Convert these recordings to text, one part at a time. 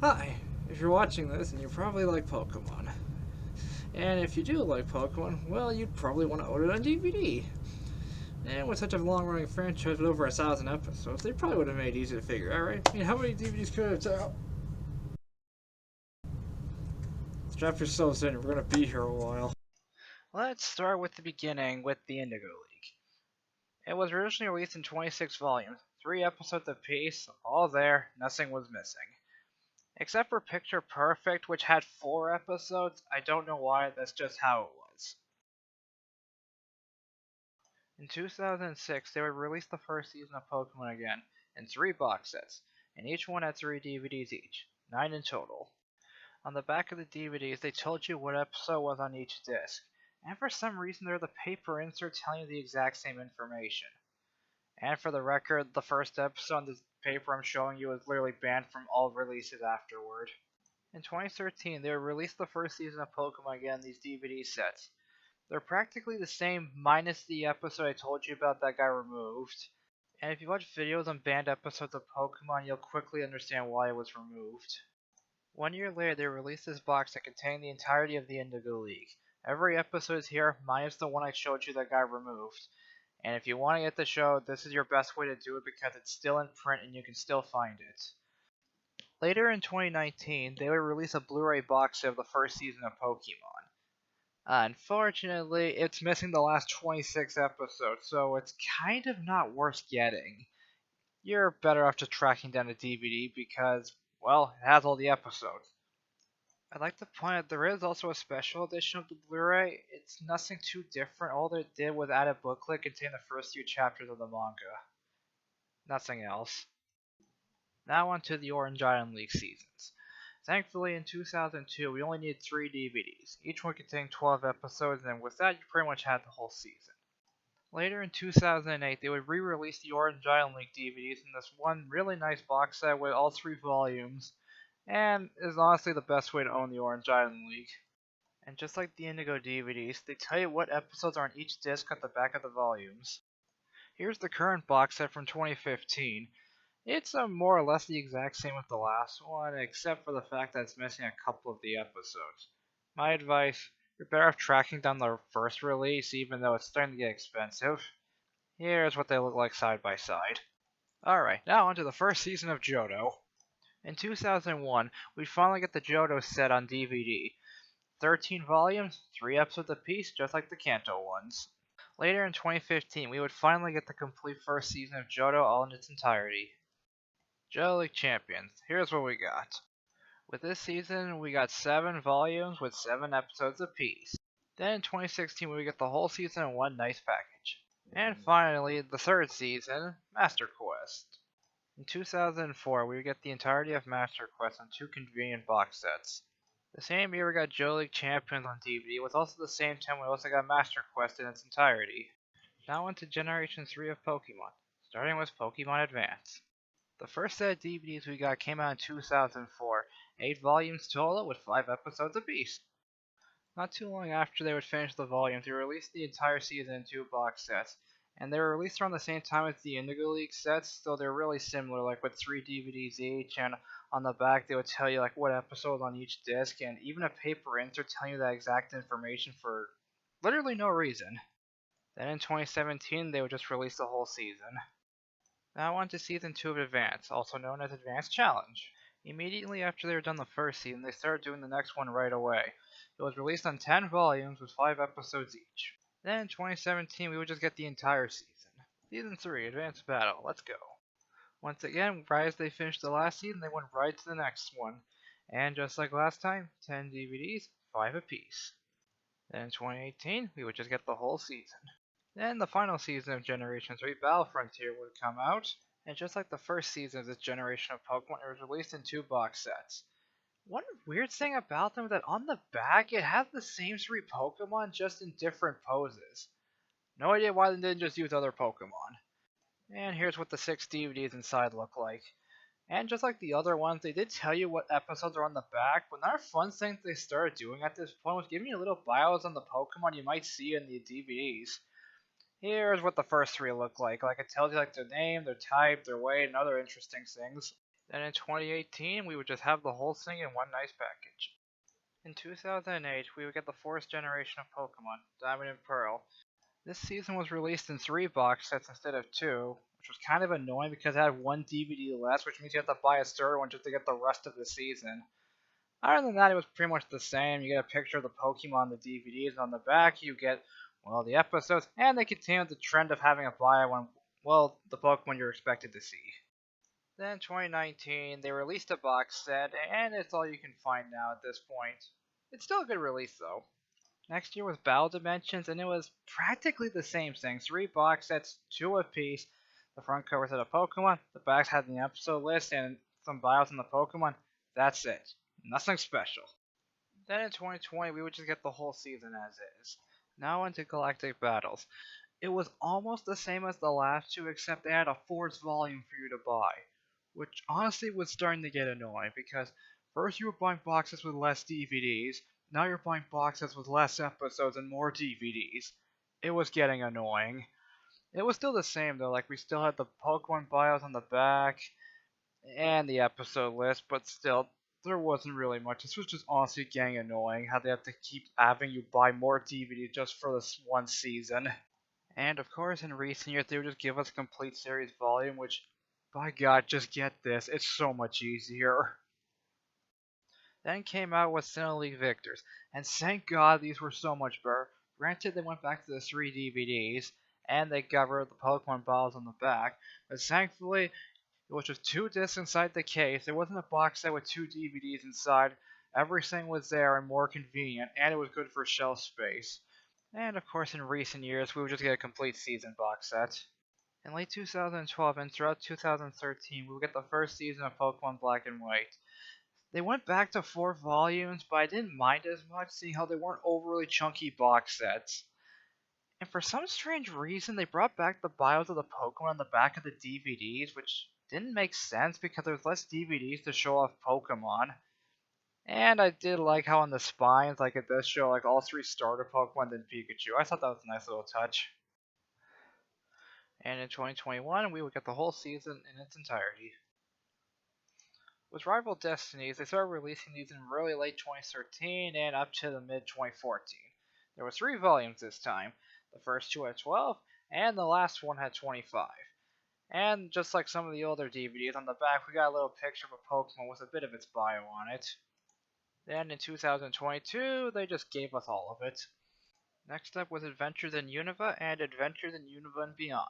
Hi, if you're watching this, and you probably like Pokemon. And if you do like Pokemon, well, you'd probably want to own it on DVD. And with such a long running franchise with over 1,000 episodes, they probably would have made it easy to figure out, right? I mean, how many DVDs could it have? Strap yourselves in, we're going to be here a while. Let's start with the beginning with the Indigo League. It was originally released in 26 volumes, 3 episodes apiece, all there, nothing was missing. Except for Picture Perfect, which had 4 episodes, I don't know why, that's just how it was. In 2006, they would release the first season of Pokemon again, in 3 box sets, and each one had 3 DVDs each, 9 in total. On the back of the DVDs, they told you what episode was on each disc, and for some reason they're the paper insert telling you the exact same information. And for the record, the first episode on this paper I'm showing you is literally banned from all releases afterward. In 2013, they released the first season of Pokemon again in these DVD sets. They're practically the same minus the episode I told you about that got removed. And if you watch videos on banned episodes of Pokemon, you'll quickly understand why it was removed. 1 year later, they released this box that contained the entirety of the Indigo League. Every episode is here, minus the one I showed you that got removed. And if you want to get the show, this is your best way to do it because it's still in print and you can still find it. Later in 2019, they would release a Blu-ray box set of the first season of Pokemon. Unfortunately, it's missing the last 26 episodes, so it's kind of not worth getting. You're better off just tracking down a DVD because, well, it has all the episodes. I'd like to point out there is also a special edition of the Blu-ray. It's nothing too different. All they did was add a booklet containing the first few chapters of the manga. Nothing else. Now on to the Orange Island League seasons. Thankfully, in 2002, we only needed 3 DVDs, each one containing 12 episodes, and with that, you pretty much had the whole season. Later in 2008, they would re-release the Orange Island League DVDs in this one really nice box set with all 3 volumes, and is honestly the best way to own the Orange Island League. And just like the Indigo DVDs, they tell you what episodes are on each disc at the back of the volumes. Here's the current box set from 2015. It's more or less the exact same with the last one, except for the fact that it's missing a couple of the episodes. My advice, you're better off tracking down the first release, even though it's starting to get expensive. Here's what they look like side by side. Alright, now onto the first season of Johto. In 2001, we finally get the Johto set on DVD. 13 volumes, 3 episodes apiece, just like the Kanto ones. Later in 2015, we would finally get the complete first season of Johto all in its entirety. Johto League Champions, here's what we got. With this season, we got 7 volumes with 7 episodes apiece. Then in 2016, we get the whole season in one nice package. And finally, the third season, Master Quest. In 2004, we would get the entirety of Master Quest on 2 convenient box sets. The same year we got Johto League Champions on DVD, with also the same time we also got Master Quest in its entirety. Now on to Generation 3 of Pokemon, starting with Pokemon Advance. The first set of DVDs we got came out in 2004, 8 volumes total with 5 episodes apiece. Not too long after they would finish the volumes, they released the entire season in 2 box sets, and they were released around the same time as the Indigo League sets, so they're really similar, like with 3 DVDs each, and on the back they would tell you like what episodes on each disc, and even a paper insert telling you that exact information for literally no reason. Then in 2017, they would just release the whole season. Now on to Season 2 of Advance, also known as Advance Challenge. Immediately after they were done the first season, they started doing the next one right away. It was released on 10 volumes with 5 episodes each. Then in 2017, we would just get the entire season. Season 3, Advanced Battle, let's go. Once again, right as they finished the last season, they went right to the next one. And just like last time, 10 DVDs, 5 apiece. Then in 2018, we would just get the whole season. Then the final season of Generation 3, Battle Frontier, would come out, and just like the first season of this generation of Pokemon, it was released in 2 box sets. One weird thing about them is that on the back, it has the same 3 Pokemon, just in different poses. No idea why they didn't just use other Pokemon. And here's what the 6 DVDs inside look like. And just like the other ones, they did tell you what episodes are on the back, but another fun thing they started doing at this point was giving you little bios on the Pokemon you might see in the DVDs. Here's what the first 3 look like. Like it tells you like their name, their type, their weight, and other interesting things. Then in 2018, we would just have the whole thing in one nice package. In 2008, we would get the fourth generation of Pokemon, Diamond and Pearl. This season was released in 3 box sets instead of 2, which was kind of annoying because it had 1 DVD less, which means you have to buy a third one just to get the rest of the season. Other than that, it was pretty much the same. You get a picture of the Pokemon on the DVDs, and on the back you get, well, the episodes, and they continued the trend of having a buy one, well, the Pokemon you're expected to see. Then in 2019, they released a box set, and it's all you can find now at this point. It's still a good release, though. Next year was Battle Dimensions, and it was practically the same thing. 3 box sets, 2 apiece. The front covers had a Pokemon, the backs had the episode list, and some bios on the Pokemon. That's it. Nothing special. Then in 2020, we would just get the whole season as is. Now into Galactic Battles. It was almost the same as the last 2, except they had a 4th volume for you to buy, which honestly was starting to get annoying because first you were buying boxes with less DVDs, now you're buying boxes with less episodes and more DVDs. It was getting annoying. It was still the same though, like we still had the Pokemon bios on the back and the episode list, but still, there wasn't really much. This was just honestly getting annoying how they have to keep having you buy more DVDs just for this one season. And of course, in recent years, they would just give us a complete series volume, which, by God, just get this. It's so much easier. Then came out with Sinnoh League Victors, and thank God these were so much better. Granted, they went back to the 3 DVDs, and they covered the Pokemon bottles on the back, but thankfully, it was just 2 discs inside the case. There wasn't a box set with 2 DVDs inside. Everything was there and more convenient, and it was good for shelf space. And of course, in recent years, we would just get a complete season box set. In late 2012 and throughout 2013, we would get the first season of Pokemon Black and White. They went back to 4 volumes, but I didn't mind as much, seeing how they weren't overly chunky box sets. And for some strange reason, they brought back the bios of the Pokemon on the back of the DVDs, which didn't make sense because there's less DVDs to show off Pokemon. And I did like how on the spines, like it does show like all 3 starter Pokemon than Pikachu. I thought that was a nice little touch. And in 2021, we would get the whole season in its entirety. With Rival Destinies, they started releasing these in really late 2013 and up to the mid 2014. There were 3 volumes this time. The first 2 had 12, and the last one had 25. And just like some of the older DVDs, on the back we got a little picture of a Pokemon with a bit of its bio on it. Then in 2022, they just gave us all of it. Next up was Adventures in Unova and Adventures in Unova and Beyond.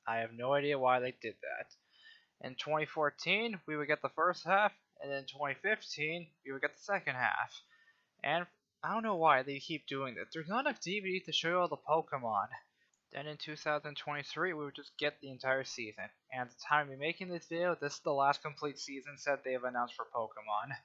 I have no idea why they did that. In 2014, we would get the first half, and in 2015, we would get the second half. And I don't know why they keep doing this. There's not enough DVD to show you all the Pokemon. Then in 2023, we would just get the entire season. And at the time of me making this video, this is the last complete season set they have announced for Pokemon.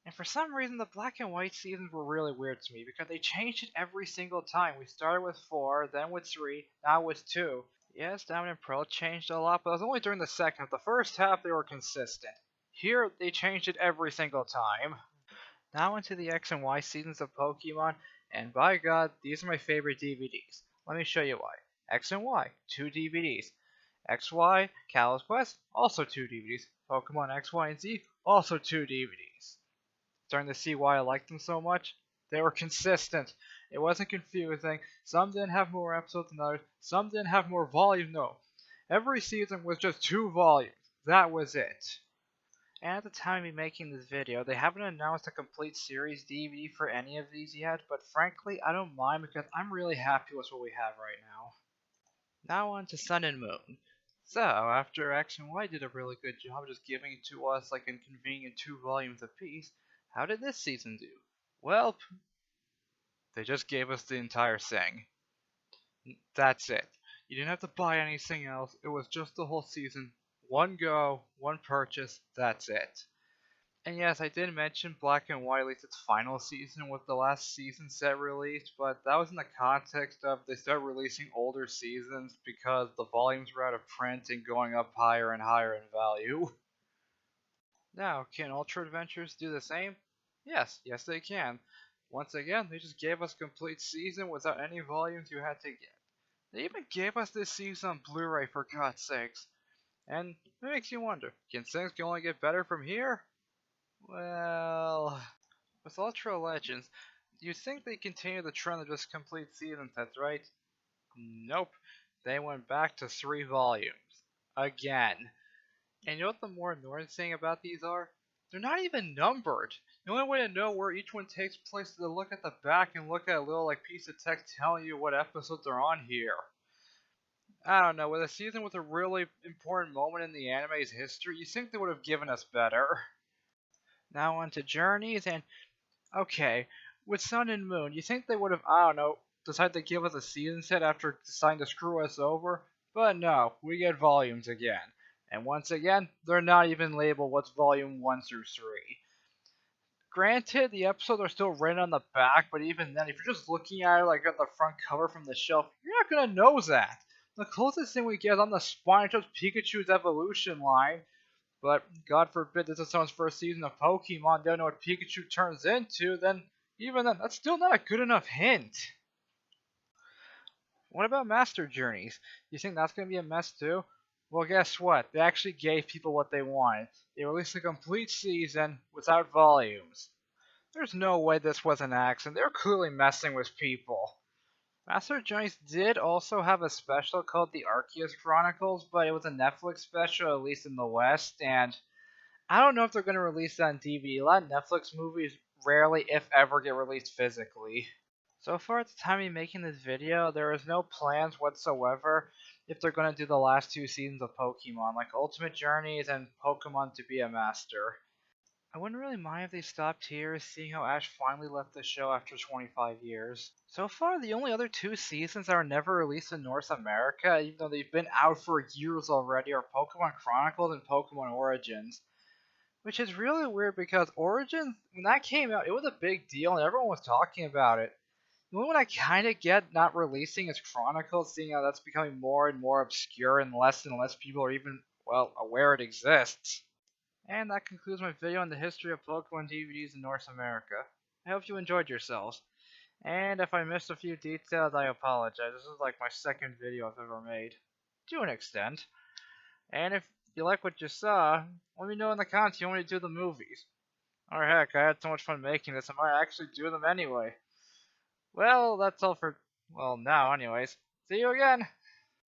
And for some reason, the Black and White seasons were really weird to me because they changed it every single time. We started with 4, then with 3, now with 2. Yes, Diamond and Pearl changed a lot, but it was only during the second half. The first half, they were consistent. Here, they changed it every single time. Now into the X and Y seasons of Pokemon, and by God, these are my favorite DVDs. Let me show you why. X and Y, 2 DVDs. XY, Kalos Quest, also 2 DVDs. Pokemon X, Y, and Z, also 2 DVDs. Starting to see why I liked them so much? They were consistent. It wasn't confusing. Some didn't have more episodes than others. Some didn't have more volumes. No. Every season was just 2 volumes. That was it. And at the time of me making this video, they haven't announced a complete series DVD for any of these yet, but frankly, I don't mind because I'm really happy with what we have right now. Now on to Sun and Moon. So, after X and Y did a really good job just giving it to us like in convenient 2 volumes apiece, how did this season do? Well, they just gave us the entire thing. That's it. You didn't have to buy anything else. It was just the whole season. One go, one purchase, that's it. And yes, I did mention Black and White released its final season with the last season set released, but that was in the context of they started releasing older seasons because the volumes were out of print and going up higher and higher in value. Now, can Ultra Adventures do the same? Yes, they can. Once again, they just gave us a complete season without any volumes you had to get. They even gave us this season on Blu-ray for God's sakes. And it makes you wonder, can things only get better from here? Well, with Ultra Legends, you'd think they continue the trend of just complete season sets, right? Nope. They went back to 3 volumes. Again. And you know what the more annoying thing about these are? They're not even numbered. The only way to know where each one takes place is to look at the back and look at a little piece of text telling you what episodes are on here. I don't know, with a season with a really important moment in the anime's history, you think they would have given us better. Now on to Journeys, and okay, with Sun and Moon, you think they would have, I don't know, decided to give us a season set after deciding to screw us over? But no, we get volumes again. And once again, they're not even labeled what's volume 1 through 3. Granted, the episodes are still written on the back, but even then, if you're just looking at it at the front cover from the shelf, you're not gonna know that. The closest thing we get is on the spine shows Pikachu's evolution line, but God forbid this is someone's first season of Pokemon, they don't know what Pikachu turns into, then even then, that's still not a good enough hint. What about Master Journeys? You think that's going to be a mess too? Well, guess what? They actually gave people what they wanted. They released a complete season without volumes. There's no way this was an accident. They're clearly messing with people. Master Journeys did also have a special called the Arceus Chronicles, but it was a Netflix special, at least in the West, and I don't know if they're going to release that on DVD. A lot of Netflix movies rarely, if ever, get released physically. So far at the time of making this video, there is no plans whatsoever if they're going to do the last 2 seasons of Pokemon, like Ultimate Journeys and Pokemon to be a Master. I wouldn't really mind if they stopped here, seeing how Ash finally left the show after 25 years. So far, the only other 2 seasons that are never released in North America, even though they've been out for years already, are Pokemon Chronicles and Pokemon Origins. Which is really weird because Origins, when that came out, it was a big deal and everyone was talking about it. The only one I kind of get not releasing is Chronicles, seeing how that's becoming more and more obscure and less people are even, well, aware it exists. And that concludes my video on the history of Pokemon DVDs in North America. I hope you enjoyed yourselves. And if I missed a few details, I apologize. This is like my second video I've ever made. To an extent. And if you like what you saw, let me know in the comments if you want me to do the movies. Or heck, I had so much fun making this, I might actually do them anyway. Well, that's all for, well, now anyways. See you again!